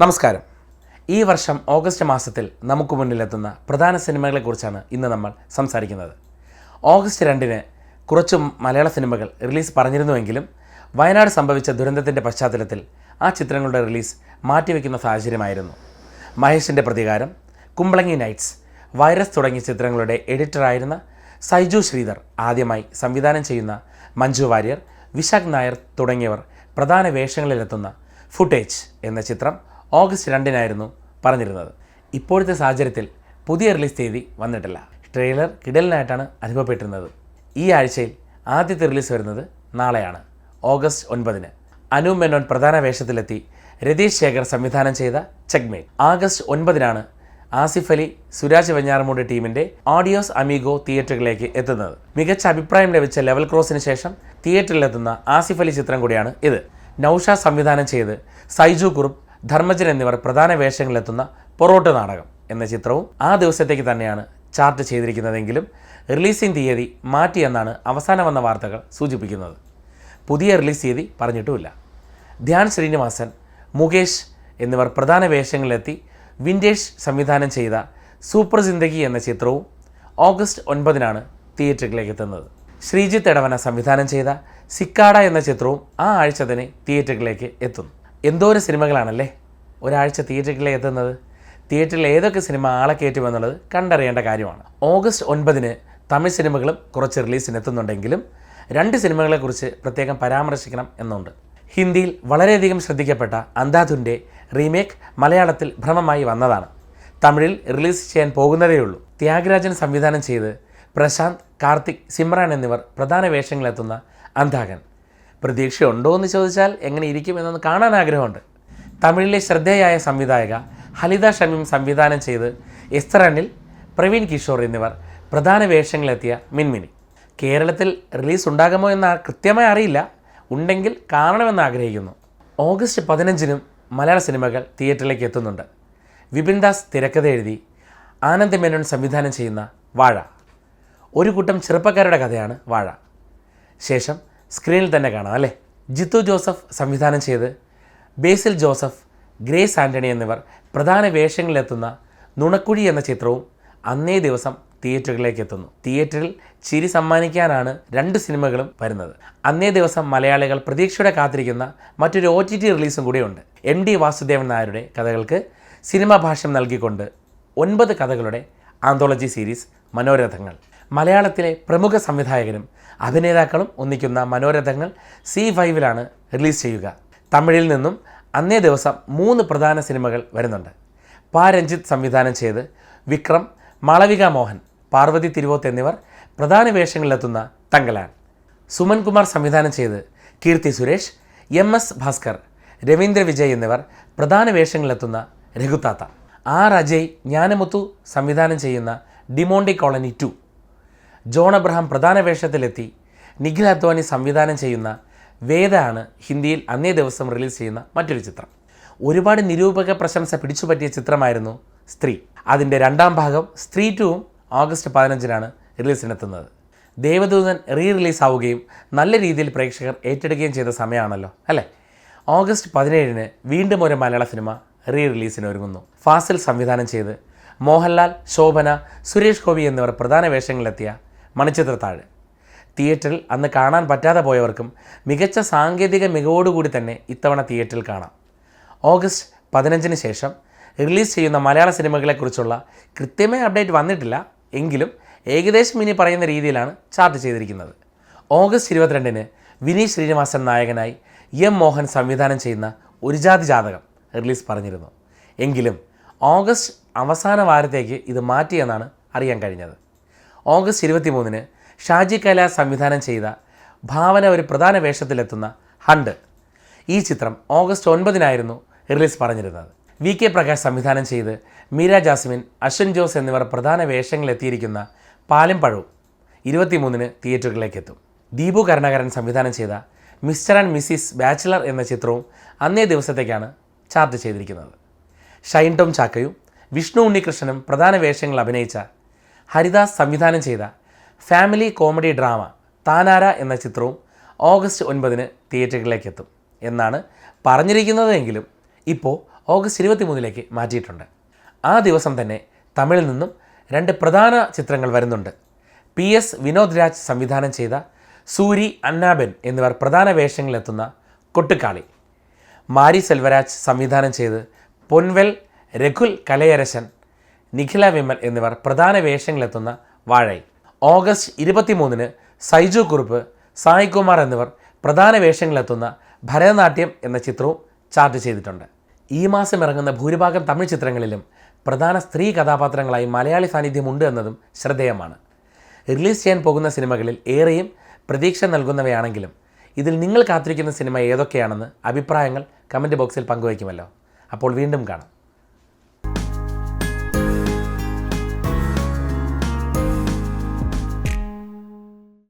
നമസ്കാരം. ഈ വർഷം ഓഗസ്റ്റ് മാസത്തിൽ നമുക്ക് മുന്നിലെത്തുന്ന പ്രധാന സിനിമകളെക്കുറിച്ചാണ് ഇന്ന് നമ്മൾ സംസാരിക്കുന്നത്. ഓഗസ്റ്റ് 2-ന് കുറച്ച് മലയാള സിനിമകൾ റിലീസ് പറഞ്ഞിരുന്നുവെങ്കിലും വയനാട് സംഭവിച്ച ദുരന്തത്തിൻ്റെ പശ്ചാത്തലത്തിൽ ആ ചിത്രങ്ങളുടെ റിലീസ് മാറ്റിവെക്കുന്ന സാഹചര്യമായിരുന്നു. മഹേഷിൻ്റെ പ്രതികാരം, കുമ്പളങ്ങി നൈറ്റ്സ്, വൈറസ് തുടങ്ങിയ ചിത്രങ്ങളുടെ എഡിറ്ററായിരുന്ന സൈജു ശ്രീധർ ആദ്യമായി സംവിധാനം ചെയ്യുന്ന മഞ്ജു വാര്യർ, വിശാഖ് നായർ തുടങ്ങിയവർ പ്രധാന വേഷങ്ങളിലെത്തുന്ന ഫുട്ടേജ് എന്ന ചിത്രം ഓഗസ്റ്റ് 2-നായിരുന്നു പറഞ്ഞിരുന്നത്. ഇപ്പോഴത്തെ സാഹചര്യത്തിൽ പുതിയ റിലീസ് തീയതി വന്നിട്ടില്ല. ട്രെയിലർ കിടലിനായിട്ടാണ് അനുഭവപ്പെട്ടിരുന്നത്. ഈ ആഴ്ചയിൽ ആദ്യത്തെ റിലീസ് വരുന്നത് നാളെയാണ്, ഓഗസ്റ്റ് 9-ന്. അനു മേനോൻ പ്രധാന വേഷത്തിലെത്തി രതീഷ് ശേഖർ സംവിധാനം ചെയ്ത ചെക്ക്മേറ്റ്. ആഗസ്റ്റ് 9-നാണ് ആസിഫ് അലി, സുരാജ് വെഞ്ഞാറമൂട് ടീമിൻ്റെ ഓഡിയോസ് അമീഗോ തിയേറ്ററുകളിലേക്ക് എത്തുന്നത്. മികച്ച അഭിപ്രായം ലഭിച്ച ലെവൽ ക്രോസിന് ശേഷം തിയേറ്ററിലെത്തുന്ന ആസിഫ് അലി ചിത്രം കൂടിയാണ് ഇത്. നൗഷാദ് സംവിധാനം ചെയ്ത് സൈജു കുറുപ്പ്, ധർമ്മജൻ എന്നിവർ പ്രധാന വേഷങ്ങളിലെത്തുന്ന പൊറോട്ട് നാടകം എന്ന ചിത്രവും ആ ദിവസത്തേക്ക് തന്നെയാണ് ചാർട്ട് ചെയ്തിരിക്കുന്നതെങ്കിലും റിലീസിംഗ് തീയതി മാറ്റിയെന്നാണ് അവസാനം വന്ന വാർത്തകൾ സൂചിപ്പിക്കുന്നത്. പുതിയ റിലീസ് തീയതി പറഞ്ഞിട്ടുമില്ല. ധ്യാൻ ശ്രീനിവാസൻ, മുകേഷ് എന്നിവർ പ്രധാന വേഷങ്ങളിലെത്തി വിൻറ്റേജ് സംവിധാനം ചെയ്ത സൂപ്പർ ജിന്ദഗി എന്ന ചിത്രവും ഓഗസ്റ്റ് 9-നാണ് തിയേറ്ററുകളിലേക്ക് എത്തുന്നത്. ശ്രീജിത്ത് എടവന സംവിധാനം ചെയ്ത സിക്കാഡ എന്ന ചിത്രവും ആ ആഴ്ച തന്നെ തിയേറ്ററുകളിലേക്ക് എത്തുന്നു. എന്തോരം സിനിമകളാണല്ലേ ഒരാഴ്ച തിയേറ്ററുകളിലേക്ക് എത്തുന്നത്. തിയേറ്ററിൽ ഏതൊക്കെ സിനിമ ആളെ കയറ്റുമെന്നുള്ളത് കണ്ടറിയേണ്ട കാര്യമാണ്. ഓഗസ്റ്റ് 9-ന് തമിഴ് സിനിമകളും കുറച്ച് റിലീസിനെത്തുന്നുണ്ടെങ്കിലും 2 സിനിമകളെക്കുറിച്ച് പ്രത്യേകം പരാമർശിക്കണം എന്നുണ്ട്. ഹിന്ദിയിൽ വളരെയധികം ശ്രദ്ധിക്കപ്പെട്ട അന്ധാധുൻ്റെ റീമേക്ക് മലയാളത്തിൽ ഭ്രമമായി വന്നതാണ്. തമിഴിൽ റിലീസ് ചെയ്യാൻ പോകുന്നതേയുള്ളൂ. ത്യാഗരാജൻ സംവിധാനം ചെയ്ത് പ്രശാന്ത്, കാർത്തിക്, സിമ്രാൻ എന്നിവർ പ്രധാന വേഷങ്ങളിലെത്തുന്ന അന്ധാകൻ പ്രതീക്ഷയുണ്ടോ എന്ന് ചോദിച്ചാൽ എങ്ങനെ ഇരിക്കും എന്നൊന്ന് കാണാൻ ആഗ്രഹമുണ്ട്. തമിഴിലെ ശ്രദ്ധേയായ സംവിധായക ഹലിത ഷമീം സംവിധാനം ചെയ്ത് എസ്തറനിൽ പ്രവീൺ കിഷോർ എന്നിവർ പ്രധാന വേഷങ്ങളിലെത്തിയ മിൻമിനി. കേരളത്തിൽ റിലീസ് ഉണ്ടാകുമോ എന്ന് കൃത്യമായി അറിയില്ല, ഉണ്ടെങ്കിൽ കാണണമെന്ന് ആഗ്രഹിക്കുന്നു. ഓഗസ്റ്റ് 15-നും മലയാള സിനിമകൾ തിയേറ്ററിലേക്ക് എത്തുന്നുണ്ട്. വിപിൻ ദാസ് തിരക്കഥ എഴുതി ആനന്ദ് മേനോൻ സംവിധാനം ചെയ്യുന്ന വാഴ. ഒരു കൂട്ടം ചെറുപ്പക്കാരുടെ കഥയാണ് വാഴ. ശേഷം സ്ക്രീനിൽ തന്നെ കാണാം അല്ലേ. ജിത്തു ജോസഫ് സംവിധാനം ചെയ്ത് ബേസിൽ ജോസഫ്, ഗ്രേസ് ആൻ്റണി എന്നിവർ പ്രധാന വേഷങ്ങളിലെത്തുന്ന നുണക്കുഴി എന്ന ചിത്രവും അന്നേ ദിവസം തിയേറ്ററുകളിലേക്ക് എത്തുന്നു. തിയേറ്ററിൽ ചിരി സമ്മാനിക്കാനാണ് 2 സിനിമകളും വരുന്നത്. അന്നേ ദിവസം മലയാളികൾ പ്രതീക്ഷയോടെ കാത്തിരിക്കുന്ന മറ്റൊരു OTT റിലീസും കൂടിയുണ്ട്. MD വാസുദേവൻ നായരുടെ കഥകൾക്ക് സിനിമാ ഭാഷ്യം നൽകിക്കൊണ്ട് 9 കഥകളുടെ ആന്തോളജി സീരീസ് മനോരഥങ്ങൾ. മലയാളത്തിലെ പ്രമുഖ സംവിധായകരും അഭിനേതാക്കളും ഒന്നിക്കുന്ന മനോരഥങ്ങൾ C5-ലാണ് റിലീസ് ചെയ്യുക. തമിഴിൽ നിന്നും അന്നേ ദിവസം 3 പ്രധാന സിനിമകൾ വരുന്നുണ്ട്. രഞ്ജിത്ത് സംവിധാനം ചെയ്ത് വിക്രം, മാളവിക മോഹൻ, പാർവതി തിരുവോത്ത് എന്നിവർ പ്രധാന വേഷങ്ങളിലെത്തുന്ന തങ്കലാൻ. സുമൻ കുമാർ സംവിധാനം ചെയ്ത് കീർത്തി സുരേഷ്, MS ഭാസ്കർ, രവീന്ദ്ര വിജയ് എന്നിവർ പ്രധാന വേഷങ്ങളിലെത്തുന്ന രഘുത്താത്ത. അജയ്, ജ്ഞാനമുത്തു സംവിധാനം ചെയ്യുന്ന ഡിമോണ്ടി കോളനി 2. ജോൺ അബ്രഹാം പ്രധാന വേഷത്തിലെത്തി നിഖിൽ അദ്വാനി സംവിധാനം ചെയ്യുന്ന വേദ ആണ് ഹിന്ദിയിൽ അന്നേ ദിവസം റിലീസ് ചെയ്യുന്ന മറ്റൊരു ചിത്രം. ഒരുപാട് നിരൂപക പ്രശംസ പിടിച്ചുപറ്റിയ ചിത്രമായിരുന്നു സ്ത്രീ. അതിൻ്റെ 2ാം ഭാഗം സ്ത്രീ 2-ഉം ഓഗസ്റ്റ് 15-നാണ് റിലീസിനെത്തുന്നത്. ദേവദൂതൻ റിലീസ് ആവുകയും നല്ല രീതിയിൽ പ്രേക്ഷകർ ഏറ്റെടുക്കുകയും ചെയ്ത സമയമാണല്ലോ അല്ലേ. ഓഗസ്റ്റ് 17-ന് വീണ്ടും ഒരു മലയാള സിനിമ റിലീസിന് ഒരുങ്ങുന്നു. ഫാസിൽ സംവിധാനം ചെയ്ത് മോഹൻലാൽ, ശോഭന, സുരേഷ് ഗോപി എന്നിവർ പ്രധാന വേഷങ്ങളിലെത്തിയ മണിച്ചിത്രത്താഴ്. തിയേറ്ററിൽ അന്ന് കാണാൻ പറ്റാതെ പോയവർക്കും മികച്ച സാങ്കേതിക മികവോടുകൂടി തന്നെ ഇത്തവണ തിയേറ്ററിൽ കാണാം. ഓഗസ്റ്റ് 15-ന് ശേഷം റിലീസ് ചെയ്യുന്ന മലയാള സിനിമകളെക്കുറിച്ചുള്ള കൃത്യമായ അപ്ഡേറ്റ് വന്നിട്ടില്ല, എങ്കിലും ഏകദേശം ഇനി പറയുന്ന രീതിയിലാണ് ചാർട്ട് ചെയ്തിരിക്കുന്നത്. ഓഗസ്റ്റ് 22-ന് വിനീത് ശ്രീനിവാസൻ നായകനായി M മോഹൻ സംവിധാനം ചെയ്യുന്ന ഒരു ജാതി ജാതകം റിലീസ് പറഞ്ഞിരുന്നു. എങ്കിലും ഓഗസ്റ്റ് അവസാന വാരത്തേക്ക് ഇത് മാറ്റിയെന്നാണ് അറിയാൻ കഴിഞ്ഞത്. ഓഗസ്റ്റ് 23-ന് ഷാജി കൈലാസ് സംവിധാനം ചെയ്ത ഭാവന ഒരു പ്രധാന വേഷത്തിലെത്തുന്ന ഹണ്ട്. ഈ ചിത്രം ഓഗസ്റ്റ് 9-നായിരുന്നു റിലീസ് പറഞ്ഞിരുന്നത്. VK പ്രകാശ് സംവിധാനം ചെയ്ത് മീര ജാസ്മിൻ, അശ്വിൻ ജോസ് എന്നിവർ പ്രധാന വേഷങ്ങളിലെത്തിയിരിക്കുന്ന പാലും പഴവും 23-ന് തിയേറ്ററുകളിലേക്ക് എത്തും. ദീപു കരുണാകരൻ സംവിധാനം ചെയ്ത മിസ്റ്റർ ആൻഡ് മിസ്സിസ് ബാച്ചിലർ എന്ന ചിത്രവും അന്നേ ദിവസത്തേക്കാണ് ചാർട്ട് ചെയ്തിരിക്കുന്നത്. ഷൈൻ ടോം ചാക്കയും വിഷ്ണു ഉണ്ണികൃഷ്ണനും പ്രധാന വേഷങ്ങൾ അഭിനയിച്ച ഹരിദാസ് സംവിധാനം ചെയ്ത ഫാമിലി കോമഡി ഡ്രാമ താനാര എന്ന ചിത്രവും ഓഗസ്റ്റ് 9-ന് തിയേറ്ററുകളിലേക്ക് എത്തും എന്നാണ് പറഞ്ഞിരിക്കുന്നതെങ്കിലും ഇപ്പോൾ ഓഗസ്റ്റ് 23 മാറ്റിയിട്ടുണ്ട്. ആ ദിവസം തന്നെ തമിഴിൽ നിന്നും 2 പ്രധാന ചിത്രങ്ങൾ വരുന്നുണ്ട്. PS വിനോദ് രാജ് സംവിധാനം ചെയ്ത സൂരി, അന്നാബെൻ എന്നിവർ പ്രധാന വേഷങ്ങളിലെത്തുന്ന കൊട്ടുക്കാളി, മാരി സെൽവരാജ് സംവിധാനം ചെയ്ത് പൊൻവെൽ, രഘുൽ കലയരശൻ, നിഖില വിമൽ എന്നിവർ പ്രധാന വേഷങ്ങളിലെത്തുന്ന വാഴൈ. ഓഗസ്റ്റ് 23 സൈജു കുറുപ്പ്, സായ് കുമാർ എന്നിവർ പ്രധാന വേഷങ്ങളിലെത്തുന്ന ഭരതനാട്യം എന്ന ചിത്രവും ചാർട്ട് ചെയ്തിട്ടുണ്ട്. ഈ മാസം ഇറങ്ങുന്ന ഭൂരിഭാഗം തമിഴ് ചിത്രങ്ങളിലും പ്രധാന സ്ത്രീ കഥാപാത്രങ്ങളായി മലയാളി സാന്നിധ്യമുണ്ട് എന്നതും ശ്രദ്ധേയമാണ്. റിലീസ് ചെയ്യാൻ പോകുന്ന സിനിമകളിൽ ഏറെയും പ്രതീക്ഷ നൽകുന്നവയാണെങ്കിലും ഇതിൽ നിങ്ങൾ കാത്തിരിക്കുന്ന സിനിമ ഏതൊക്കെയാണെന്ന് അഭിപ്രായങ്ങൾ കമൻറ്റ് ബോക്സിൽ പങ്കുവയ്ക്കുമല്ലോ. അപ്പോൾ വീണ്ടും കാണാം.